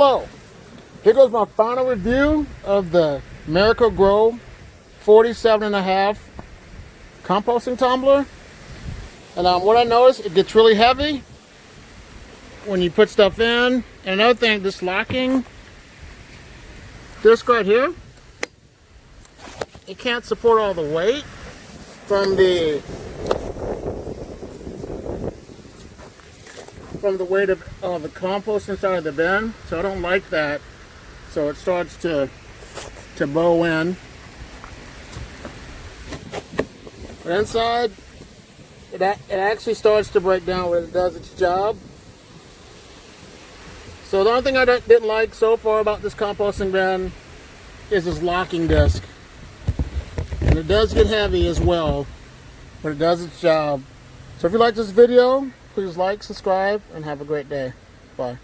Hello, here goes my final review of the Miracle Gro 47.5 composting tumbler. And what I noticed, it gets really heavy when you put stuff in. And another thing, this locking disc right here, it can't support all the weight from the weight of the compost inside of the bin. So I don't like that. So it starts to bow in. But inside, it actually starts to break down when it does its job. So the only thing I didn't like so far about this composting bin is this locking disc. And it does get heavy as well, but it does its job. So if you like this video, please like, subscribe, and have a great day. Bye.